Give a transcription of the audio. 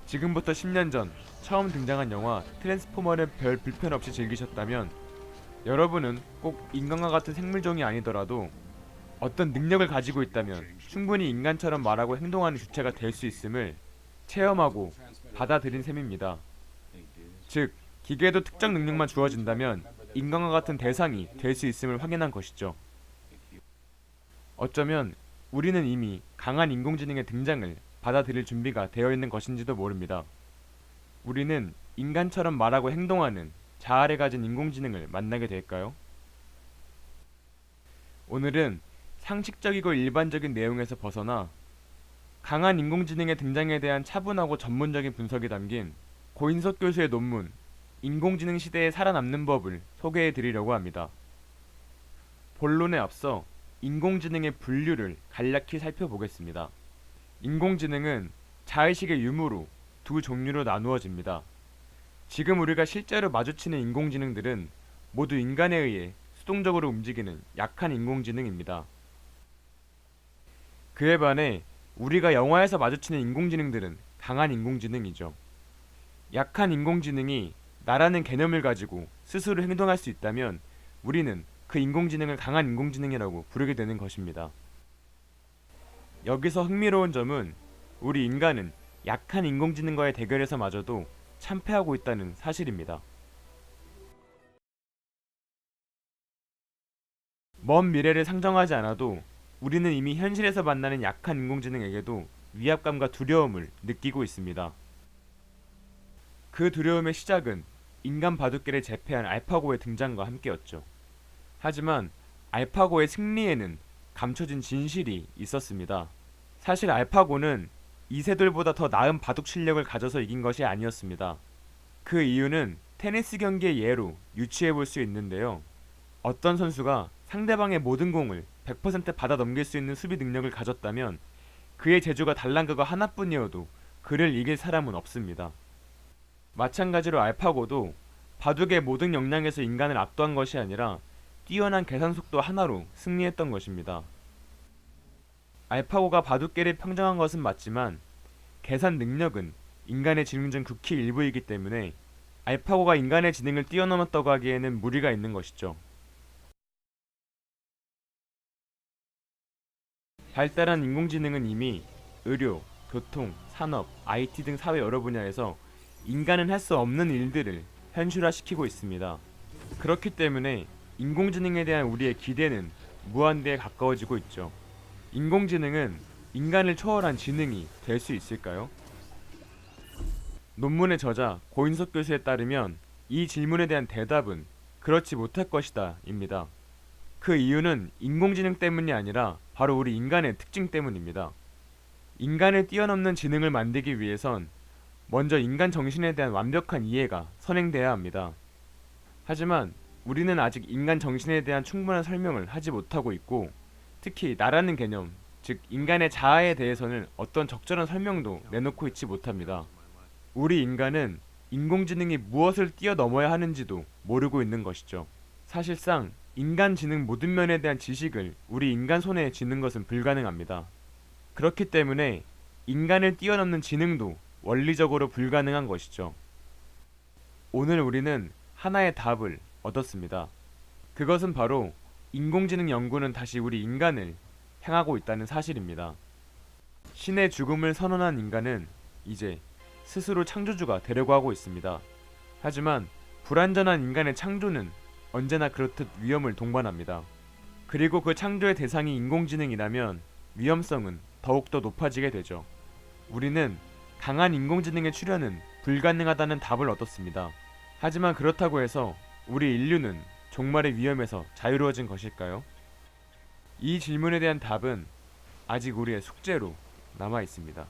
지금부터 10년 전 처음 등장한 영화 트랜스포머를 별 불편 없이 즐기셨다면 여러분은 꼭 인간과 같은 생물종이 아니더라도 어떤 능력을 가지고 있다면 충분히 인간처럼 말하고 행동하는 주체가 될 수 있음을 체험하고 받아들인 셈입니다. 즉, 기계에도 특정 능력만 주어진다면 인간과 같은 대상이 될 수 있음을 확인한 것이죠. 어쩌면 우리는 이미 강한 인공지능의 등장을 받아들일 준비가 되어 있는 것인지도 모릅니다. 우리는 인간처럼 말하고 행동하는 자아를 가진 인공지능을 만나게 될까요? 오늘은 상식적이고 일반적인 내용에서 벗어나 강한 인공지능의 등장에 대한 차분하고 전문적인 분석이 담긴 고인석 교수의 논문 인공지능 시대에 살아남는 법을 소개해 드리려고 합니다. 본론에 앞서 인공지능의 분류를 간략히 살펴보겠습니다. 인공지능은 자의식의 유무로 두 종류로 나누어집니다. 지금 우리가 실제로 마주치는 인공지능들은 모두 인간에 의해 수동적으로 움직이는 약한 인공지능입니다. 그에 반해 우리가 영화에서 마주치는 인공지능들은 강한 인공지능이죠. 약한 인공지능이 나라는 개념을 가지고 스스로 행동할 수 있다면 우리는 그 인공지능을 강한 인공지능이라고 부르게 되는 것입니다. 여기서 흥미로운 점은 우리 인간은 약한 인공지능과의 대결에서마저도 참패하고 있다는 사실입니다. 먼 미래를 상정하지 않아도 우리는 이미 현실에서 만나는 약한 인공지능에게도 위압감과 두려움을 느끼고 있습니다. 그 두려움의 시작은 인간 바둑계를 제패한 알파고의 등장과 함께였죠. 하지만 알파고의 승리에는 감춰진 진실이 있었습니다. 사실 알파고는 이세돌보다 더 나은 바둑 실력을 가져서 이긴 것이 아니었습니다. 그 이유는 테니스 경기의 예로 유추해 볼 수 있는데요. 어떤 선수가 상대방의 모든 공을 100% 받아 넘길 수 있는 수비 능력을 가졌다면 그의 재주가 달랑 그거 하나뿐이어도 그를 이길 사람은 없습니다. 마찬가지로 알파고도 바둑의 모든 역량에서 인간을 압도한 것이 아니라 뛰어난 계산 속도 하나로 승리했던 것입니다. 알파고가 바둑계를 평정한 것은 맞지만 계산 능력은 인간의 지능 중 극히 일부이기 때문에 알파고가 인간의 지능을 뛰어넘었다고 하기에는 무리가 있는 것이죠. 발달한 인공지능은 이미 의료, 교통, 산업, IT 등 사회 여러 분야에서 인간은 할 수 없는 일들을 현실화시키고 있습니다. 그렇기 때문에 인공지능에 대한 우리의 기대는 무한대에 가까워지고 있죠. 인공지능은 인간을 초월한 지능이 될 수 있을까요? 논문의 저자 고인석 교수에 따르면 이 질문에 대한 대답은 그렇지 못할 것이다 입니다. 그 이유는 인공지능 때문이 아니라 바로 우리 인간의 특징 때문입니다. 인간을 뛰어넘는 지능을 만들기 위해선 먼저 인간 정신에 대한 완벽한 이해가 선행돼야 합니다. 하지만 우리는 아직 인간 정신에 대한 충분한 설명을 하지 못하고 있고 특히 나라는 개념, 즉 인간의 자아에 대해서는 어떤 적절한 설명도 내놓고 있지 못합니다. 우리 인간은 인공지능이 무엇을 뛰어넘어야 하는지도 모르고 있는 것이죠. 사실상 인간 지능 모든 면에 대한 지식을 우리 인간 손에 쥐는 것은 불가능합니다. 그렇기 때문에 인간을 뛰어넘는 지능도 원리적으로 불가능한 것이죠. 오늘 우리는 하나의 답을 얻었습니다. 그것은 바로 인공지능 연구는 다시 우리 인간을 향하고 있다는 사실입니다. 신의 죽음을 선언한 인간은 이제 스스로 창조주가 되려고 하고 있습니다. 하지만 불완전한 인간의 창조는 언제나 그렇듯 위험을 동반합니다. 그리고 그 창조의 대상이 인공지능이라면 위험성은 더욱더 높아지게 되죠. 우리는 강한 인공지능의 출현은 불가능하다는 답을 얻었습니다. 하지만 그렇다고 해서 우리 인류는 종말의 위험에서 자유로워진 것일까요? 이 질문에 대한 답은 아직 우리의 숙제로 남아 있습니다.